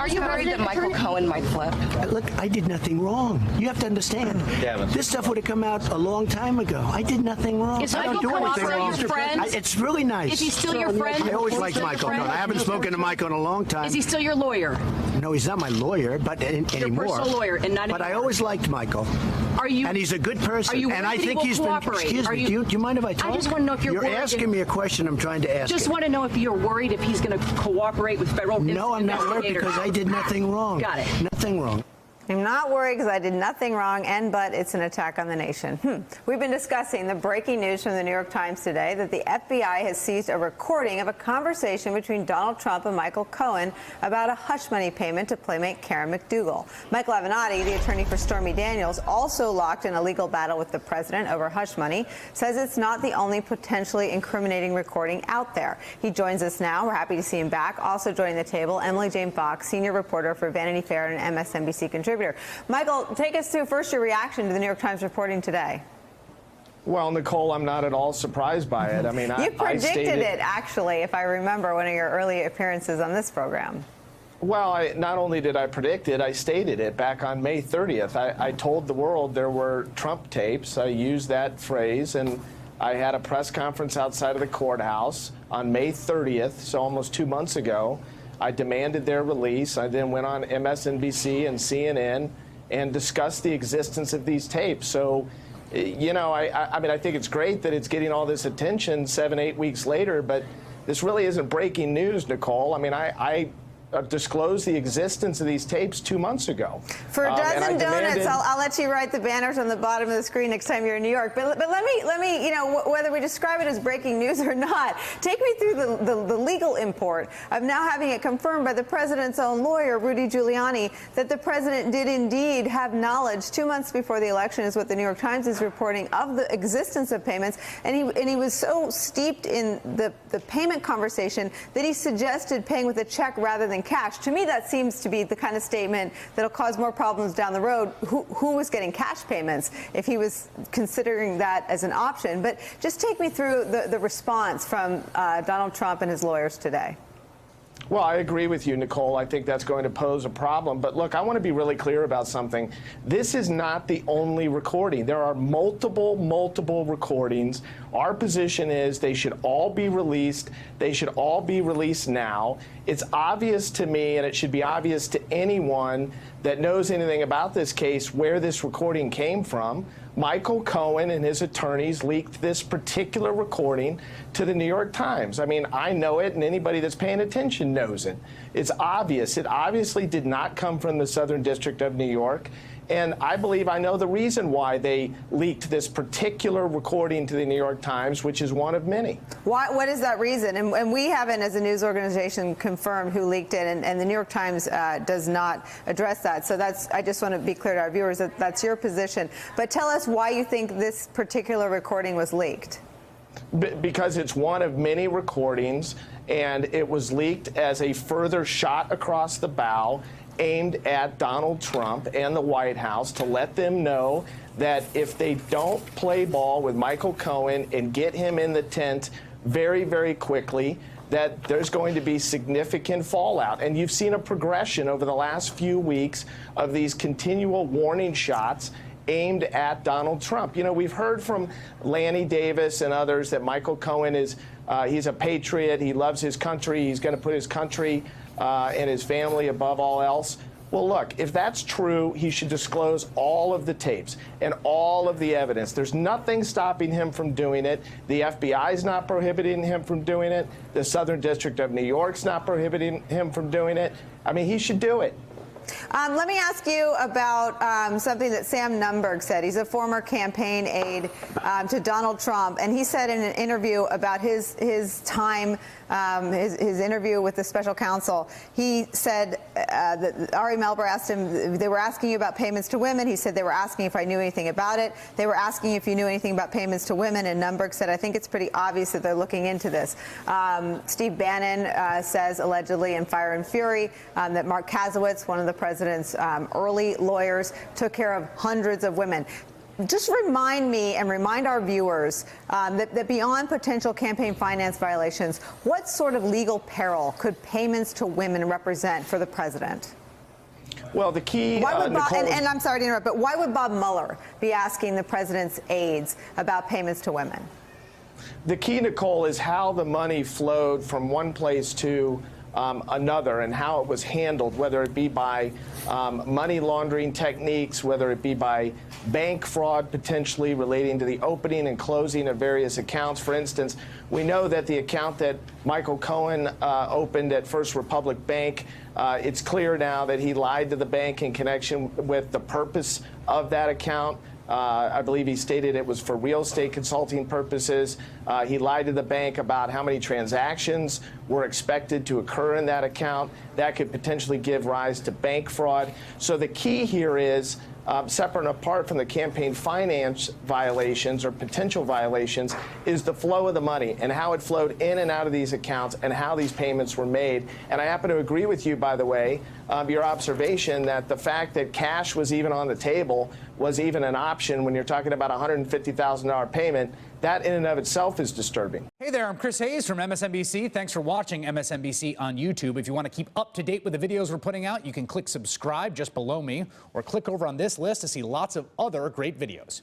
Are you worried that Michael Cohen might flip? Look, I did nothing wrong. You have to understand. This stuff would have come out a long time ago. I did nothing wrong. Is I Michael don't do anything Cohen wrong. your friend? It's really nice. Is he still your friend? I always liked Michael Cohen. I haven't spoken to Michael in a long time. Is he still your lawyer? No, he's not my lawyer, but anymore. Your personal lawyer, and not But anymore. I always liked Michael. Are you? And he's a good person. Are you and I worried think he he's will been. cooperate? Excuse me. Do you mind if I talk? I just want to know if you're You're worried. asking me a question. I'm trying to ask. Just it. want to know if you're worried if he's going to cooperate with federal No, I'm not worried because I did nothing wrong. Got it. Nothing wrong. I'm not worried because I did nothing wrong, but it's an attack on the nation. We've been discussing the breaking news from the New York Times today that the FBI has seized a recording of a conversation between Donald Trump and Michael Cohen about a hush money payment to Playmate Karen McDougal. Michael Avenatti, the attorney for Stormy Daniels, also locked in a legal battle with the president over hush money, says it's not the only potentially incriminating recording out there. He joins us now. We're happy to see him back. Also joining the table, Emily Jane Fox, senior reporter for Vanity Fair and MSNBC contributor. Michael, take us through first your reaction to the New York Times reporting today. Well, Nicole, I'm not at all surprised by it. I mean, you predicted it, actually, if I remember one of your early appearances on this program. Well, not only did I predict it, I stated it back on May 30th. I told the world there were Trump tapes. I used that phrase, and I had a press conference outside of the courthouse on May 30th, so almost 2 months ago. I demanded their release. I then went on MSNBC and CNN and discussed the existence of these tapes. So, you know, I mean, I think it's great that it's getting all this attention 7-8 weeks later, but this really isn't breaking news, Nicole. I mean, I disclosed the existence of these tapes 2 months ago. For a dozen donuts, I'll let you write the banners on the bottom of the screen next time you're in New York. But let me, you know, whether we describe it as breaking news or not, take me through the legal import of now having it confirmed by the president's own lawyer, Rudy Giuliani, that the president did indeed have knowledge 2 months before the election, is what the New York Times is reporting, of the existence of payments. And he was so steeped in the payment conversation that he suggested paying with a check rather than cash. To me, that seems to be the kind of statement that'll cause more problems down the road. Who was getting cash payments if he was considering that as an option? But just take me through the response from Donald Trump and his lawyers today. Well, I agree with you, Nicole. I think that's going to pose a problem. But look, I want to be really clear about something. This is not the only recording. There are multiple recordings. Our position is they should all be released. They should all be released now. It's obvious to me, and it should be obvious to anyone that knows anything about this case, where this recording came from. Michael Cohen and his attorneys leaked this particular recording to the New York Times. I mean, I know it, and anybody that's paying attention knows it. It's obvious. It obviously did not come from the Southern District of New York. And I believe I know the reason why they leaked this particular recording to the New York Times, which is one of many. What is that reason? And we haven't, as a news organization, confirmed who leaked it, and the New York Times does not address that. So I just want to be clear to our viewers that that's your position. But tell us why you think this particular recording was leaked. Because it's one of many recordings, and it was leaked as a further shot across the bow aimed at Donald Trump and the White House to let them know that if they don't play ball with Michael Cohen and get him in the tent very, very quickly, that there's going to be significant fallout. And you've seen a progression over the last few weeks of these continual warning shots aimed at Donald Trump. You know, we've heard from Lanny Davis and others that Michael Cohen is, he's a patriot, he loves his country, he's going to put his country and his family above all else. Well, look, if that's true, he should disclose all of the tapes and all of the evidence. There's nothing stopping him from doing it. The FBI is not prohibiting him from doing it. The Southern District of New York's not prohibiting him from doing it. I mean, he should do it. Let me ask you about something that Sam Nunberg said. He's a former campaign aide to Donald Trump, and he said in an interview about his time, his interview with the special counsel, he said that Ari Melber asked him, they were asking you about payments to women. He said they were asking if I knew anything about it. They were asking if you knew anything about payments to women, and Nunberg said, I think it's pretty obvious that they're looking into this. Steve Bannon says, allegedly in Fire and Fury, that Mark Kasowitz, one of the president's early lawyers, took care of hundreds of women. just remind me and remind our viewers that beyond potential campaign finance violations, what sort of legal peril could payments to women represent for the president? Well, the key, Why would Nicole, and I'm sorry to interrupt, but why would Bob Mueller be asking the president's aides about payments to women? the key, Nicole, is how the money flowed from one place to another and how it was handled, whether it be by money laundering techniques, whether it be by bank fraud potentially relating to the opening and closing of various accounts. For instance, we know that the account that Michael Cohen opened at First Republic Bank, it's clear now that he lied to the bank in connection with the purpose of that account. I believe he stated it was for real estate consulting purposes. He lied to the bank about how many transactions were expected to occur in that account. That could potentially give rise to bank fraud. So the key here is, separate and apart from the campaign finance violations or potential violations, is the flow of the money and how it flowed in and out of these accounts and how these payments were made. And I happen to agree with you, by the way, your observation that the fact that cash was even on the table was even an option when you're talking about a $150,000 payment. That in and of itself is disturbing. Hey there, I'm Chris Hayes from MSNBC. Thanks for watching MSNBC on YouTube. If you want to keep up to date with the videos we're putting out, you can click subscribe just below me or click over on this list to see lots of other great videos.